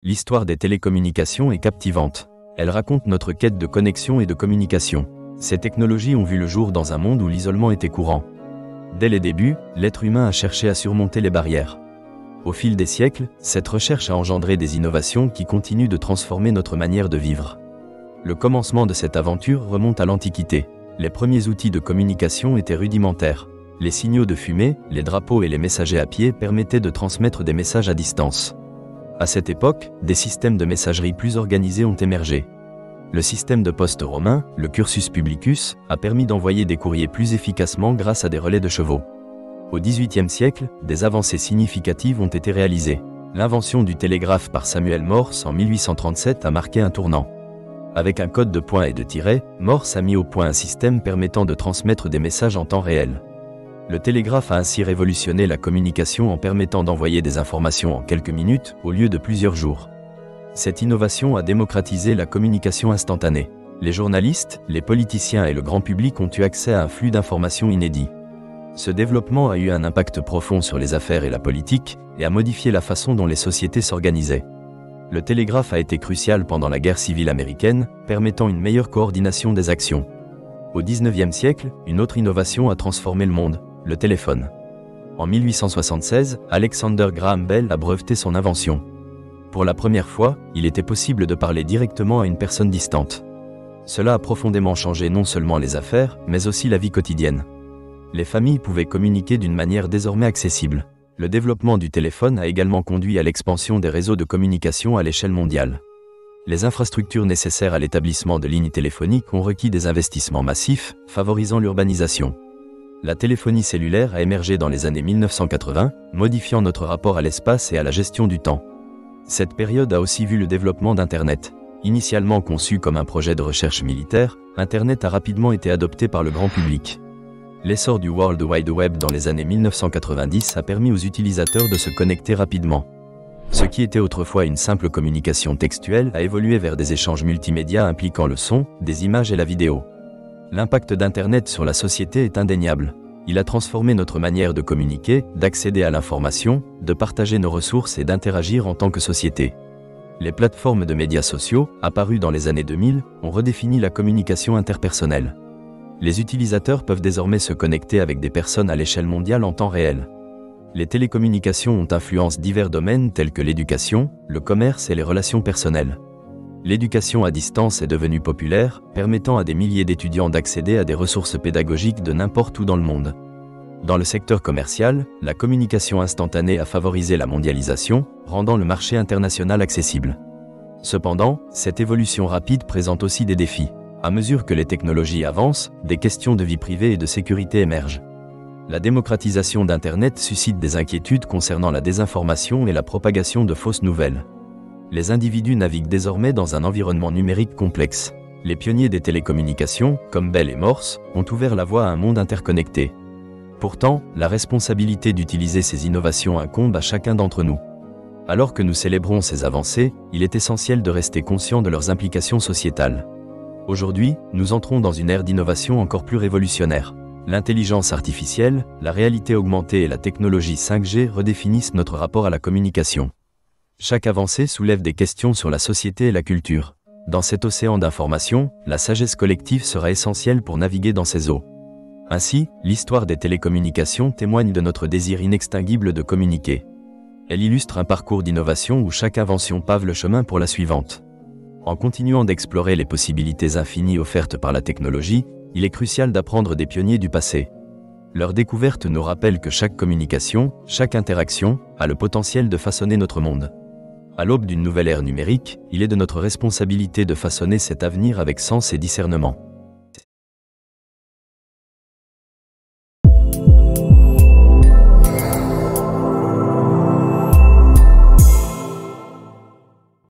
L'histoire des télécommunications est captivante. Elle raconte notre quête de connexion et de communication. Ces technologies ont vu le jour dans un monde où l'isolement était courant. Dès les débuts, l'être humain a cherché à surmonter les barrières. Au fil des siècles, cette recherche a engendré des innovations qui continuent de transformer notre manière de vivre. Le commencement de cette aventure remonte à l'Antiquité. Les premiers outils de communication étaient rudimentaires. Les signaux de fumée, les drapeaux et les messagers à pied permettaient de transmettre des messages à distance. À cette époque, des systèmes de messagerie plus organisés ont émergé. Le système de poste romain, le cursus publicus, a permis d'envoyer des courriers plus efficacement grâce à des relais de chevaux. Au XVIIIe siècle, des avancées significatives ont été réalisées. L'invention du télégraphe par Samuel Morse en 1837 a marqué un tournant. Avec un code de points et de tirets, Morse a mis au point un système permettant de transmettre des messages en temps réel. Le télégraphe a ainsi révolutionné la communication en permettant d'envoyer des informations en quelques minutes au lieu de plusieurs jours. Cette innovation a démocratisé la communication instantanée. Les journalistes, les politiciens et le grand public ont eu accès à un flux d'informations inédit. Ce développement a eu un impact profond sur les affaires et la politique, et a modifié la façon dont les sociétés s'organisaient. Le télégraphe a été crucial pendant la guerre civile américaine, permettant une meilleure coordination des actions. Au XIXe siècle, une autre innovation a transformé le monde, le téléphone. En 1876, Alexander Graham Bell a breveté son invention. Pour la première fois, il était possible de parler directement à une personne distante. Cela a profondément changé non seulement les affaires, mais aussi la vie quotidienne. Les familles pouvaient communiquer d'une manière désormais accessible. Le développement du téléphone a également conduit à l'expansion des réseaux de communication à l'échelle mondiale. Les infrastructures nécessaires à l'établissement de lignes téléphoniques ont requis des investissements massifs, favorisant l'urbanisation. La téléphonie cellulaire a émergé dans les années 1980, modifiant notre rapport à l'espace et à la gestion du temps. Cette période a aussi vu le développement d'Internet. Initialement conçu comme un projet de recherche militaire, Internet a rapidement été adopté par le grand public. L'essor du World Wide Web dans les années 1990 a permis aux utilisateurs de se connecter rapidement. Ce qui était autrefois une simple communication textuelle a évolué vers des échanges multimédia impliquant le son, des images et la vidéo. L'impact d'Internet sur la société est indéniable. Il a transformé notre manière de communiquer, d'accéder à l'information, de partager nos ressources et d'interagir en tant que société. Les plateformes de médias sociaux, apparues dans les années 2000, ont redéfini la communication interpersonnelle. Les utilisateurs peuvent désormais se connecter avec des personnes à l'échelle mondiale en temps réel. Les télécommunications ont influencé divers domaines tels que l'éducation, le commerce et les relations personnelles. L'éducation à distance est devenue populaire, permettant à des milliers d'étudiants d'accéder à des ressources pédagogiques de n'importe où dans le monde. Dans le secteur commercial, la communication instantanée a favorisé la mondialisation, rendant le marché international accessible. Cependant, cette évolution rapide présente aussi des défis. À mesure que les technologies avancent, des questions de vie privée et de sécurité émergent. La démocratisation d'Internet suscite des inquiétudes concernant la désinformation et la propagation de fausses nouvelles. Les individus naviguent désormais dans un environnement numérique complexe. Les pionniers des télécommunications, comme Bell et Morse, ont ouvert la voie à un monde interconnecté. Pourtant, la responsabilité d'utiliser ces innovations incombe à chacun d'entre nous. Alors que nous célébrons ces avancées, il est essentiel de rester conscient de leurs implications sociétales. Aujourd'hui, nous entrons dans une ère d'innovation encore plus révolutionnaire. L'intelligence artificielle, la réalité augmentée et la technologie 5G redéfinissent notre rapport à la communication. Chaque avancée soulève des questions sur la société et la culture. Dans cet océan d'informations, la sagesse collective sera essentielle pour naviguer dans ces eaux. Ainsi, l'histoire des télécommunications témoigne de notre désir inextinguible de communiquer. Elle illustre un parcours d'innovation où chaque invention pave le chemin pour la suivante. En continuant d'explorer les possibilités infinies offertes par la technologie, il est crucial d'apprendre des pionniers du passé. Leur découverte nous rappelle que chaque communication, chaque interaction, a le potentiel de façonner notre monde. À l'aube d'une nouvelle ère numérique, il est de notre responsabilité de façonner cet avenir avec sens et discernement.